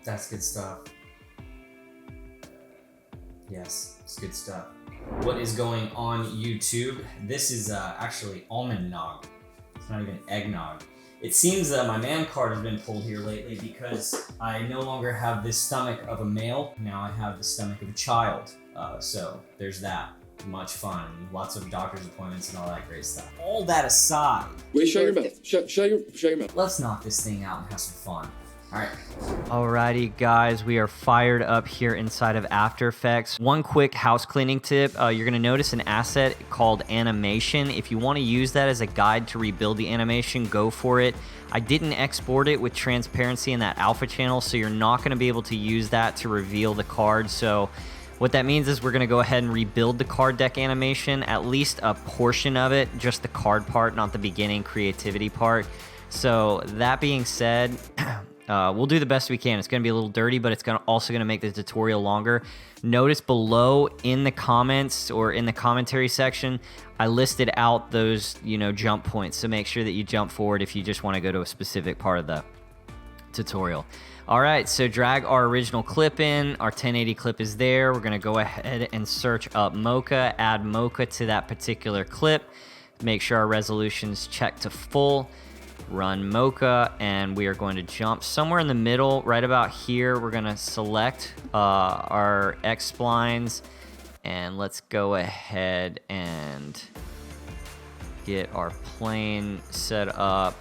That's good stuff. Yes, it's good stuff. What is going on YouTube? This is actually almond nog. It's not even eggnog. It seems that my man card has been pulled here lately because I no longer have the stomach of a male. Now I have the stomach of a child. So there's that. Much fun. Lots of doctor's appointments and all that great stuff. All that aside. Wait, shut your mouth. Shut your mouth. Let's knock this thing out and have some fun. All right. Alrighty, guys, we are fired up here inside of After Effects. One quick house cleaning tip. You're going to notice an asset called Animation. If you want to use that as a guide to rebuild the animation, go for it. I didn't export it with transparency in that alpha channel, so you're not going to be able to use that to reveal the card. So what that means is we're going to go ahead and rebuild the card deck animation, at least a portion of it, just the card part, not the beginning creativity part. So that being said, we'll do the best we can. It's going to be a little dirty, but it's also going to make the tutorial longer. Notice below in the comments or in the commentary section, I listed out those, jump points. So make sure that you jump forward if you just want to go to a specific part of the tutorial. All right, so drag our original clip in. Our 1080 clip is there. We're going to go ahead and search up Mocha, add Mocha to that particular clip. Make sure our resolution's checked to full. Run Mocha, and we are going to jump somewhere in the middle, right about here. We're going to select our X splines, and let's go ahead and get our plane set up,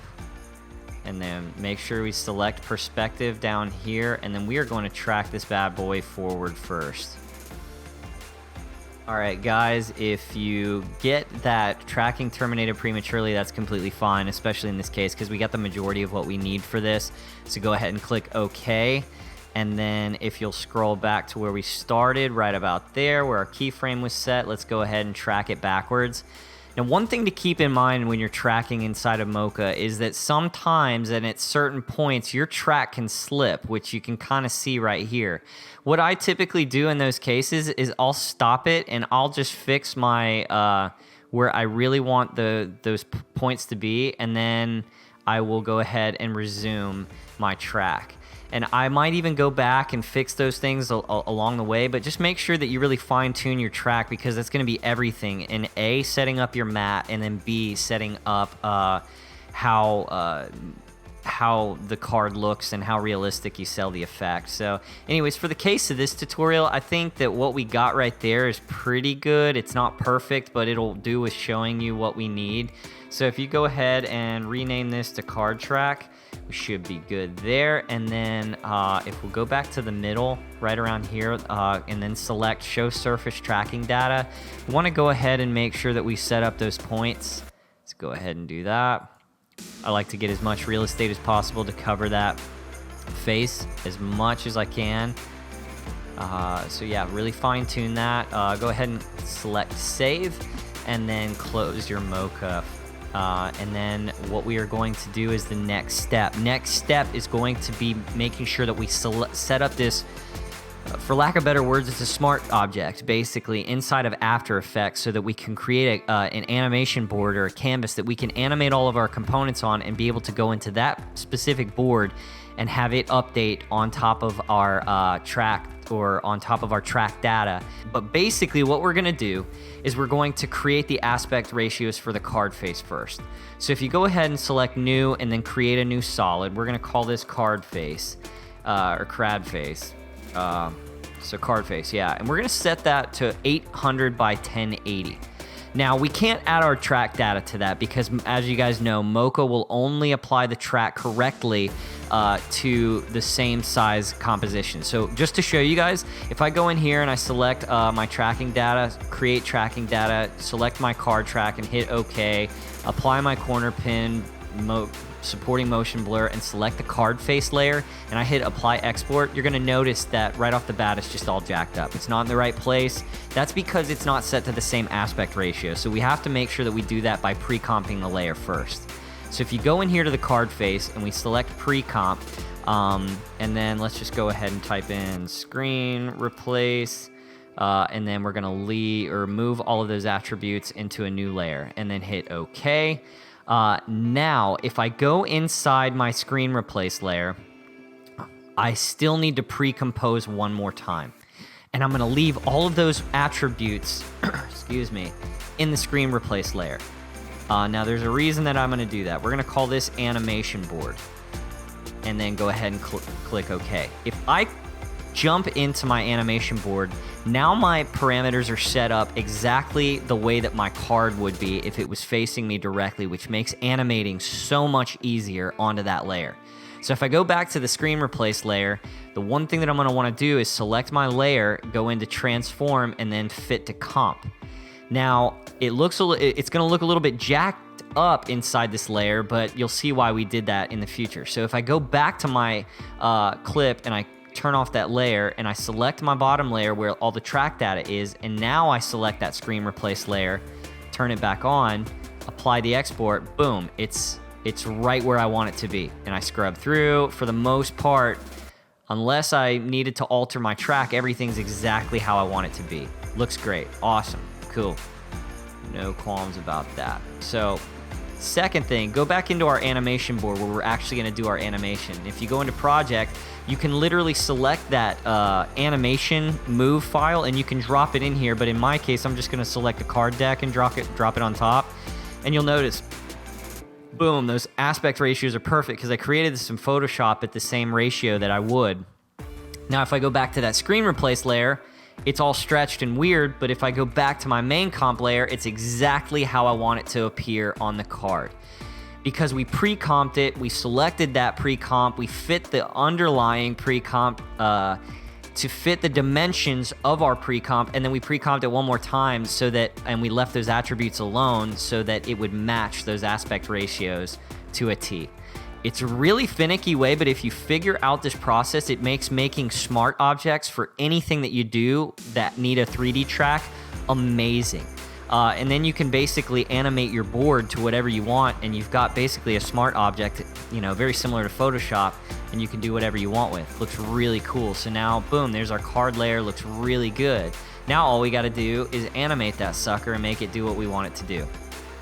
and then make sure we select perspective down here, and then we are going to track this bad boy forward first. All right, guys, if you get that tracking terminated prematurely, that's completely fine, especially in this case, because we got the majority of what we need for this. So go ahead and click OK. And then if you'll scroll back to where we started, right about there, where our keyframe was set, let's go ahead and track it backwards. Now, one thing to keep in mind when you're tracking inside of Mocha is that sometimes and at certain points, your track can slip, which you can kind of see right here. What I typically do in those cases is I'll stop it and I'll just fix my where I really want those points to be, and then I will go ahead and resume my track. And I might even go back and fix those things along the way, but just make sure that you really fine-tune your track, because that's going to be everything. In A, setting up your mat, and then B, setting up how the card looks and how realistic you sell the effect. So anyways, for the case of this tutorial, I think that what we got right there is pretty good. It's not perfect, but it'll do with showing you what we need. So if you go ahead and rename this to card track, we should be good there. And then if we'll go back to the middle right around here and then select show surface tracking data, we want to go ahead and make sure that we set up those points. Let's go ahead and do that. I like to get as much real estate as possible to cover that face as much as I can. So yeah, really fine tune that. Go ahead and select save and then close your Mocha. And then what we are going to do is the next step. Next step is going to be making sure that we set up this, for lack of better words, it's a smart object, basically, inside of After Effects, so that we can create an animation board or a canvas that we can animate all of our components on and be able to go into that specific board and have it update on top of our track or on top of our track data. But basically what we're gonna do is we're going to create the aspect ratios for the card face first. So if you go ahead and select new and then create a new solid, we're gonna call this card face or crad face. So card face, yeah. And we're gonna set that to 800 by 1080. Now, we can't add our track data to that because, as you guys know, Mocha will only apply the track correctly to the same size composition. So just to show you guys, if I go in here and I select my tracking data, create tracking data, select my card track and hit OK, apply my corner pin, supporting motion blur, and select the card face layer, and I hit apply export, you're gonna notice that right off the bat it's just all jacked up. It's not in the right place. That's because it's not set to the same aspect ratio. So we have to make sure that we do that by pre-comping the layer first. So if you go in here to the card face and we select pre-comp, and then let's just go ahead and type in screen replace, and then we're gonna move all of those attributes into a new layer and then hit OK. Now, if I go inside my screen replace layer, I still need to pre-compose one more time. And I'm gonna leave all of those attributes, excuse me, in the screen replace layer. Now there's a reason that I'm gonna do that. We're gonna call this animation board and then go ahead and click OK. If I jump into my animation board, now my parameters are set up exactly the way that my card would be if it was facing me directly, which makes animating so much easier onto that layer. So if I go back to the screen replace layer, the one thing that I'm gonna wanna do is select my layer, go into transform, and then fit to comp. Now, it's gonna look a little bit jacked up inside this layer, but you'll see why we did that in the future. So if I go back to my clip and I turn off that layer and I select my bottom layer where all the track data is, and now I select that screen replace layer, turn it back on, apply the export, boom, it's right where I want it to be. And I scrub through. For the most part, unless I needed to alter my track, everything's exactly how I want it to be. Looks great, awesome, cool. No qualms about that. So, second thing, go back into our animation board where we're actually gonna do our animation. If you go into project, you can literally select that animation move file and you can drop it in here, but in my case, I'm just gonna select the card deck and drop it on top. And you'll notice, boom, those aspect ratios are perfect because I created this in Photoshop at the same ratio that I would. Now, if I go back to that screen replace layer, it's all stretched and weird, but if I go back to my main comp layer, it's exactly how I want it to appear on the card. Because we pre-comped it, we selected that pre-comp, we fit the underlying pre-comp to fit the dimensions of our pre-comp, and then we pre-comped it one more time so that, and we left those attributes alone so that it would match those aspect ratios to a T. It's a really finicky way, but if you figure out this process, it makes making smart objects for anything that you do that need a 3D track amazing. And then you can basically animate your board to whatever you want, and you've got basically a smart object, you know, very similar to Photoshop, and you can do whatever you want with. Looks really cool. So now, boom, there's our card layer, looks really good. Now all we gotta do is animate that sucker and make it do what we want it to do.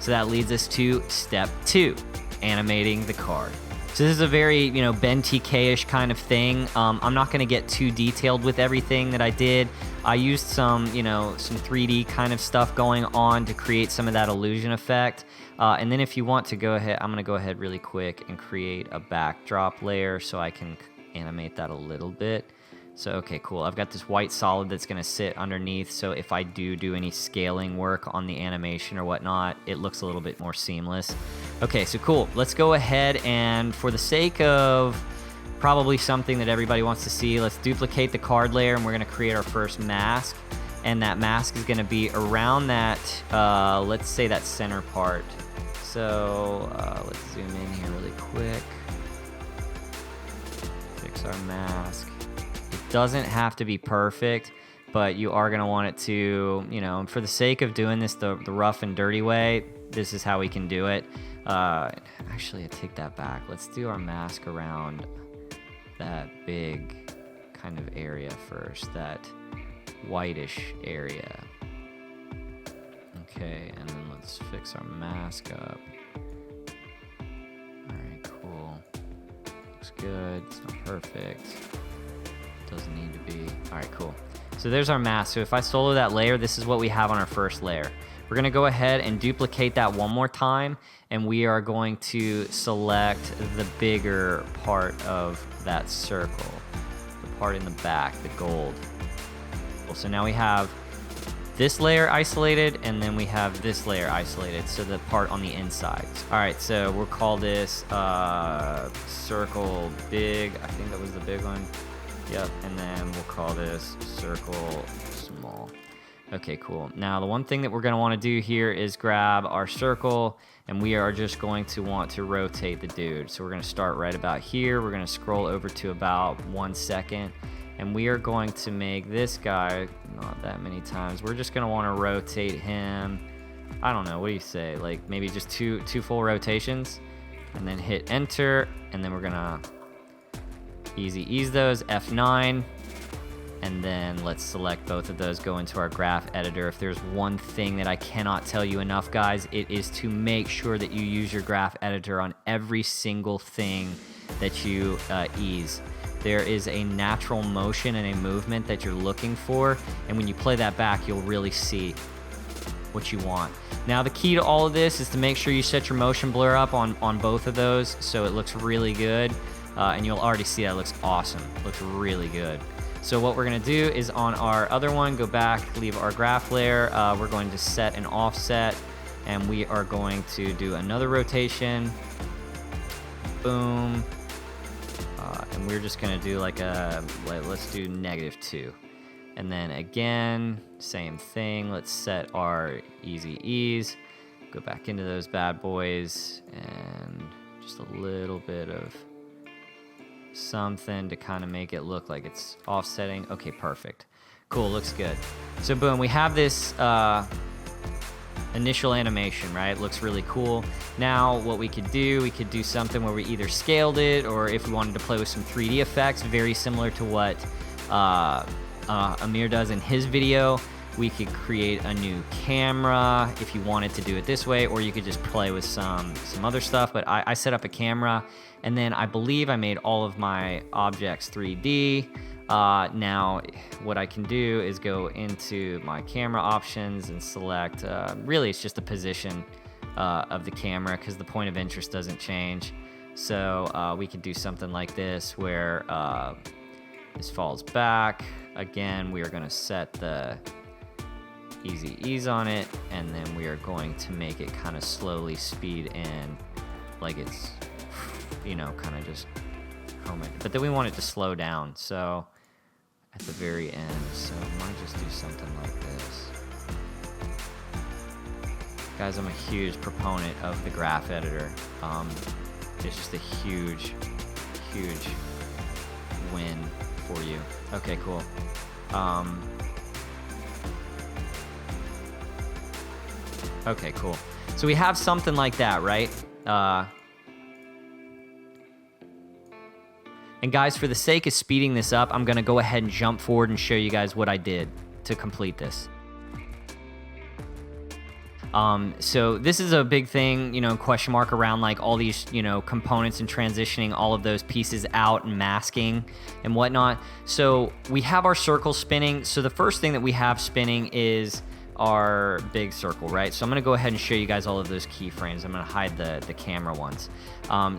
So that leads us to step 2, animating the card. So this is a very, you know, Benn TK-ish kind of thing. I'm not gonna get too detailed with everything that I did. I used some, you know, some 3D kind of stuff going on to create some of that illusion effect. And then if you want to go ahead, I'm gonna go ahead really quick and create a backdrop layer so I can animate that a little bit. So, okay, cool. I've got this white solid that's gonna sit underneath, so if I do any scaling work on the animation or whatnot, it looks a little bit more seamless. Okay, so cool. Let's go ahead and, for the sake of probably something that everybody wants to see, let's duplicate the card layer and we're gonna create our first mask. And that mask is gonna be around that, let's say that center part. So, let's zoom in here really quick. Fix our mask. It doesn't have to be perfect, but you are gonna want it to, you know, for the sake of doing this the rough and dirty way, this is how we can do it. Actually, I take that back. Let's do our mask around that big kind of area first, that whitish area. Okay, and then let's fix our mask up. Alright, cool. Looks good. It's not perfect. Doesn't need to be. Alright, cool. So there's our mask. So if I solo that layer, this is what we have on our first layer. We're gonna go ahead and duplicate that one more time, and we are going to select the bigger part of that circle, the part in the back, the gold. So now we have this layer isolated, and then we have this layer isolated, so the part on the inside. All right, so we'll call this circle big. I think that was the big one. Yep, and then we'll call this circle small. Okay, cool. Now, the one thing that we're gonna wanna do here is grab our circle, and we are just going to want to rotate the dude. So we're gonna start right about here. We're gonna scroll over to about 1 second, and we are going to make this guy, not that many times. We're just gonna wanna rotate him. I don't know, what do you say? Like maybe just two full rotations, and then hit enter, and then we're gonna easy ease those, F9. And then let's select both of those, go into our graph editor. If there's one thing that I cannot tell you enough, guys, it is to make sure that you use your graph editor on every single thing that you ease. there is a natural motion and a movement that you're looking for, and when you play that back, you'll really see what you want. Now, the key to all of this is to make sure you set your motion blur up on both of those so it looks really good, and you'll already see that it looks awesome. It looks really good. So what we're gonna do is on our other one, go back, leave our graph layer, we're going to set an offset, and we are going to do another rotation. Boom. And we're just gonna do like let's do -2. And then again, same thing. Let's set our easy ease. Go back into those bad boys and just a little bit of something to kind of make it look like it's offsetting. Okay, perfect. Cool, looks good. So boom, we have this initial animation, right? Looks really cool. Now what we could do something where we either scaled it, or if we wanted to play with some 3D effects, very similar to what Amir does in his video. We could create a new camera if you wanted to do it this way, or you could just play with some other stuff. But I set up a camera, and then I believe I made all of my objects 3D. Now what I can do is go into my camera options and select, really it's just the position of the camera, because the point of interest doesn't change. So we could do something like this where this falls back. Again, we are going to set the easy ease on it, and then we are going to make it kind of slowly speed in, like it's, you know, kind of just coming. But then we want it to slow down, so at the very end. So I might just do something like this. Guys, I'm a huge proponent of the graph editor. It's just a huge win for you. Okay, cool. Okay, cool. So we have something like that, right? And guys, for the sake of speeding this up, I'm gonna go ahead and jump forward and show you guys what I did to complete this. So this is a big thing, you know, question mark around like all these, you know, components and transitioning all of those pieces out and masking and whatnot. So we have our circle spinning. So the first thing that we have spinning is our big circle, right? So I'm gonna go ahead and show you guys all of those keyframes. I'm gonna hide the camera ones.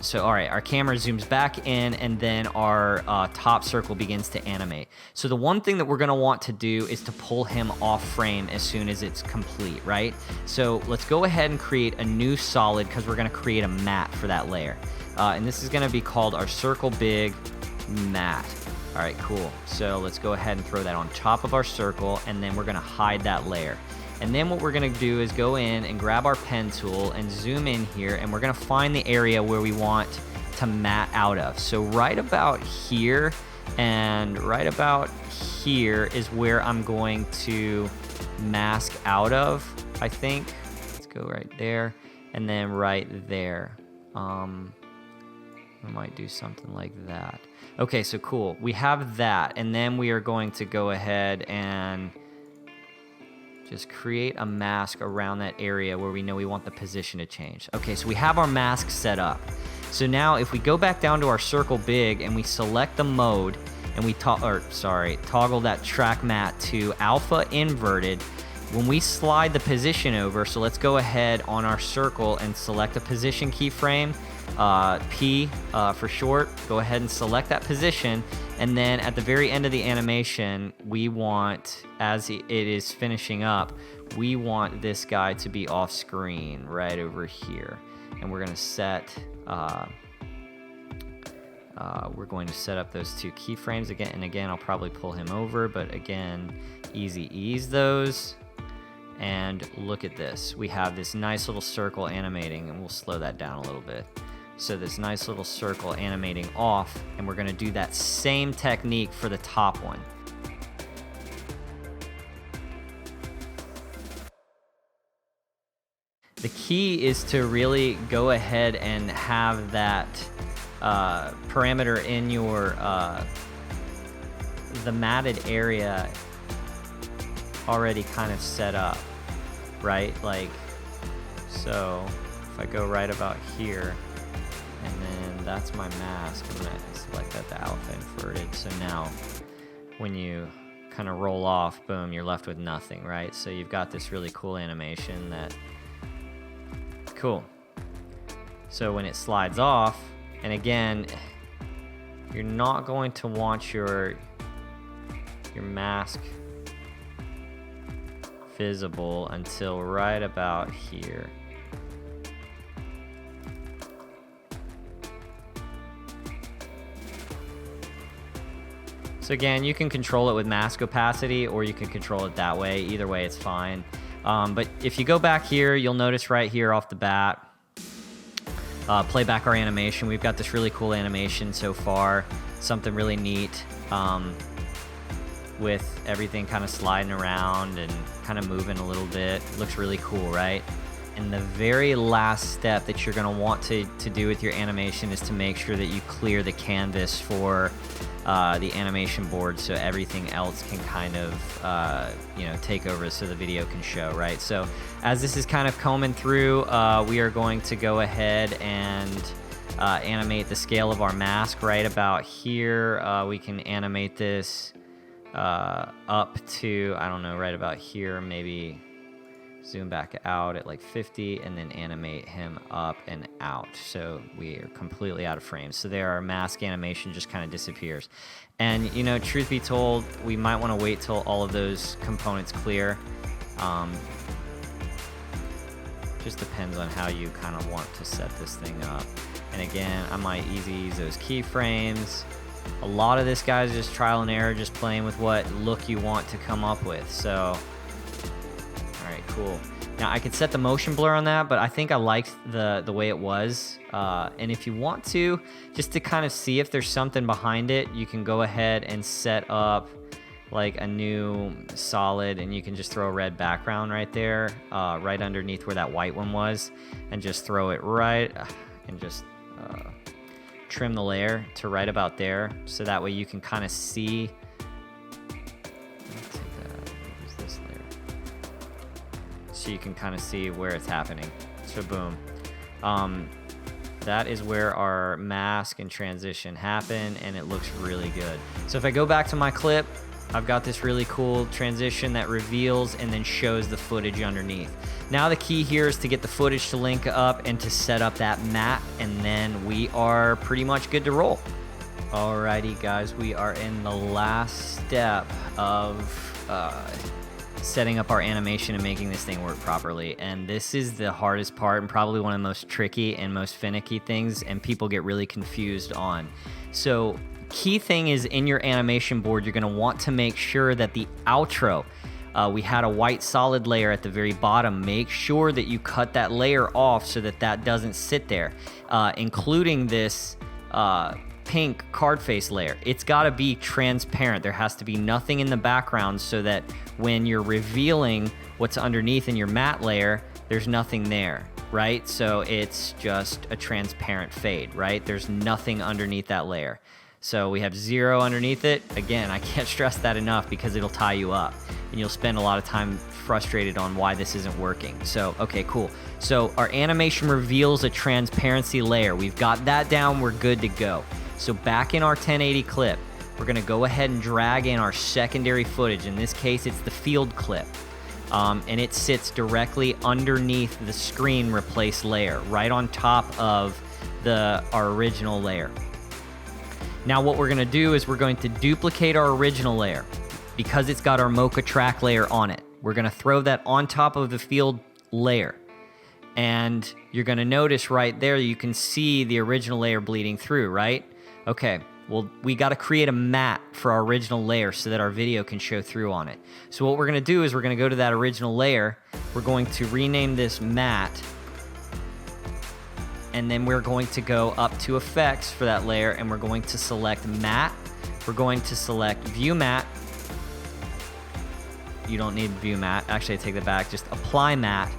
So all right, our camera zooms back in, and then our top circle begins to animate. So the one thing that we're gonna want to do is to pull him off frame as soon as it's complete, right? So let's go ahead and create a new solid, because we're gonna create a matte for that layer. And this is gonna be called our circle big matte. All right, cool. So let's go ahead and throw that on top of our circle, and then we're gonna hide that layer. And then what we're gonna do is go in and grab our pen tool and zoom in here, and we're gonna find the area where we want to matte out of. So right about here and right about here is where I'm going to mask out of, I think. Let's go right there, and then right there. I might do something like that. Okay, so cool. We have that, and then we are going to go ahead and just create a mask around that area where we know we want the position to change. Okay, so we have our mask set up. So now if we go back down to our circle big and we select the mode, and we toggle that track matte to alpha inverted, when we slide the position over, so let's go ahead on our circle and select a position keyframe, P for short, go ahead and select that position, and then at the very end of the animation, we want, as it is finishing up, we want this guy to be off screen right over here. And we're gonna set, we're going to set up those two keyframes again, and again, I'll probably pull him over, but again, easy ease those. And look at this, we have this nice little circle animating, and we'll slow that down a little bit. So this nice little circle animating off, and we're gonna do that same technique for the top one. The key is to really go ahead and have that parameter in your, the matted area already kind of set up, right? Like, so if I go right about here, and then That's my mask. I'm gonna select that to alpha inverted. So now when you kind of roll off, boom, you're left with nothing, right? So you've got this really cool animation that, cool. So when it slides off, and again, you're not going to want your mask visible until right about here. So again, you can control it with mask opacity or you can control it that way. Either way, it's fine. But if you go back here, you'll notice right here off the bat, play back our animation. We've got this really cool animation so far, something really neat with everything kind of sliding around and kind of moving a little bit. It looks really cool, right? And the very last step that you're going to want to do with your animation is to make sure that you clear the canvas for the animation board so everything else can kind of take over so the video can show, right? So as this is kind of combing through, we are going to go ahead and animate the scale of our mask right about here. We can animate this up to, I don't know, right about here, maybe zoom back out at like 50 and then animate him up and out. So we are completely out of frame. So there, our mask animation just kind of disappears. And, you know, truth be told, we might want to wait till all of those components clear. Just depends on how you kind of want to set this thing up. And again, I might easy use those keyframes. A lot of this, guys, is just trial and error, just playing with what look you want to come up with. So all right, cool. Now I could set the motion blur on that, but I think I liked the way it was. And if you want to, just to kind of see if there's something behind it, you can go ahead and set up like a new solid, and you can just throw a red background right there, right underneath where that white one was, and just throw it right, and just trim the layer to right about there, so that way you can kind of see. So you can kind of see where it's happening. So boom. That is where our mask and transition happen, and it looks really good. So if I go back to my clip, I've got this really cool transition that reveals and then shows the footage underneath. Now the key here is to get the footage to link up and to set up that matte, and then we are pretty much good to roll. Alrighty guys, we are in the last step of setting up our animation and making this thing work properly. And this is the hardest part and probably one of the most tricky and most finicky things, and people get really confused on. So key thing is, in your animation board, you're going to want to make sure that the outro, we had a white solid layer at the very bottom. Make sure that you cut that layer off so that that doesn't sit there, including this pink card face layer. It's got to be transparent. There has to be nothing in the background so that when you're revealing what's underneath in your matte layer, there's nothing there, right? So it's just a transparent fade, right? There's nothing underneath that layer. So we have 0 underneath it. Again, I can't stress that enough because it'll tie you up and you'll spend a lot of time frustrated on why this isn't working. So, okay, cool. So our animation reveals a transparency layer. We've got that down, we're good to go. So back in our 1080 clip, we're gonna go ahead and drag in our secondary footage. In this case, it's the field clip. And it sits directly underneath the screen replace layer, right on top of our original layer. Now what we're gonna do is we're going to duplicate our original layer because it's got our Mocha track layer on it. We're gonna throw that on top of the field layer. And you're gonna notice right there, you can see the original layer bleeding through, right? Okay, well, we gotta create a matte for our original layer so that our video can show through on it. So what we're gonna do is we're gonna go to that original layer, we're going to rename this matte, and then we're going to go up to effects for that layer, and we're going to select matte. We're going to select view matte. You don't need view matte. Actually, I take that back. Just apply matte.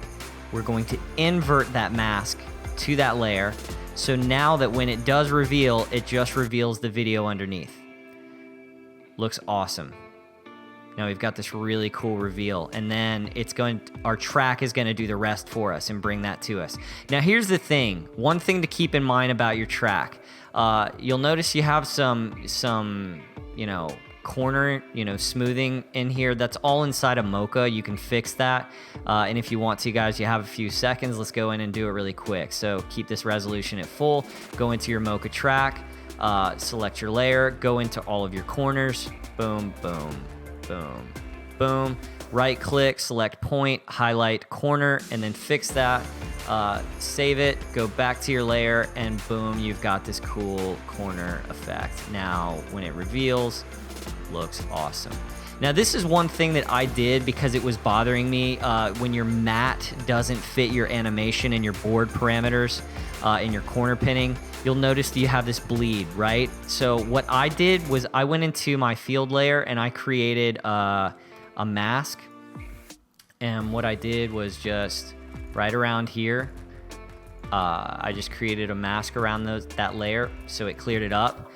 We're going to invert that mask to that layer. So now that when it does reveal, it just reveals the video underneath. Looks awesome. Now we've got this really cool reveal, and then our track is going to do the rest for us and bring that to us. Now here's the thing. One thing to keep in mind about your track. You'll notice you have some corner, smoothing in here. That's all inside of Mocha. You can fix that. And if you want to, guys, you have a few seconds. Let's go in and do it really quick. So keep this resolution at full. Go into your Mocha track. Select your layer. Go into all of your corners. Boom, boom, boom, boom. Right click, select point, highlight corner, and then fix that. Save it, go back to your layer, and boom, you've got this cool corner effect. Now, when it reveals, looks awesome. Now, this is one thing that I did because it was bothering me. When your mat doesn't fit your animation and your board parameters in your corner pinning, you'll notice that you have this bleed, right? So what I did was I went into my field layer and I created a mask. And what I did was just right around here, I just created a mask around that layer, so it cleared it up.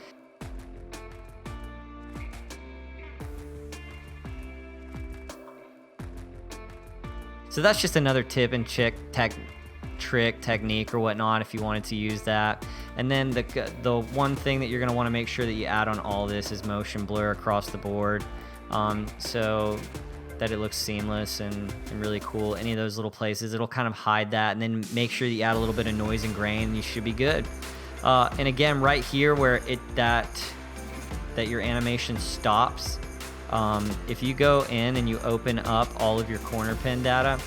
So that's just another tip and technique or whatnot if you wanted to use that. And then the one thing that you're going to want to make sure that you add on all this is motion blur across the board, so that it looks seamless and really cool. Any of those little places, it'll kind of hide that, and then make sure that you add a little bit of noise and grain, and you should be good. And again, right here where that your animation stops, if you go in and you open up all of your corner pin data,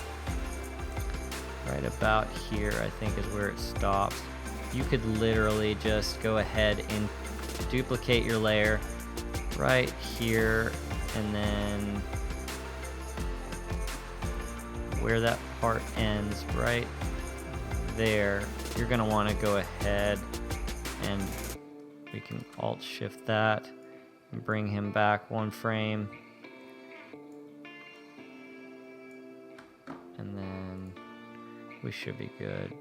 right about here I think is where it stops, you could literally just go ahead and duplicate your layer right here, and then where that part ends right there, you're going to want to go ahead and we can Alt Shift that and bring him back one frame, and then we should be good.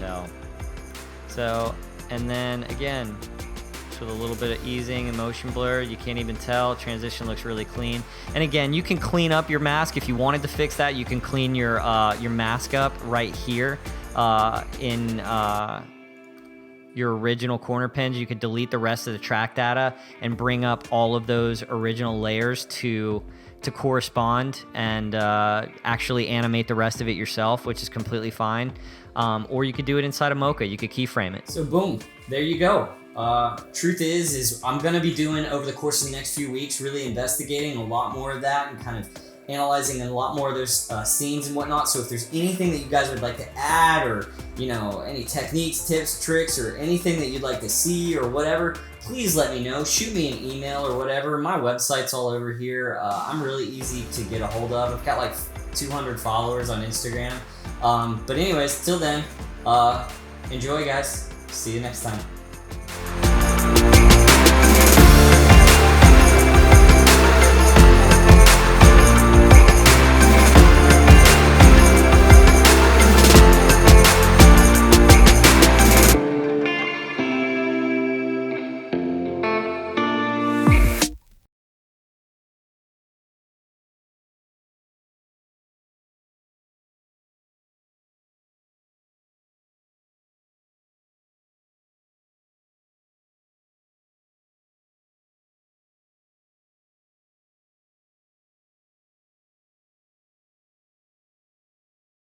Tell. So, and then again, with a little bit of easing and motion blur, you can't even tell. Transition looks really clean. And again, you can clean up your mask if you wanted to fix that. You can clean your mask up right here in your original corner pins. You could delete the rest of the track data and bring up all of those original layers to correspond and actually animate the rest of it yourself, which is completely fine. Or you could do it inside of Mocha. You could keyframe it. So boom, there you go. Truth is I'm gonna be doing over the course of the next few weeks, really investigating a lot more of that and kind of analyzing a lot more of those scenes and whatnot. So if there's anything that you guys would like to add, or any techniques, tips, tricks, or anything that you'd like to see or whatever, please let me know. Shoot me an email or whatever. My website's all over here. I'm really easy to get a hold of. I've got like 200 followers on Instagram. But anyways, till then, enjoy, guys. See you next time.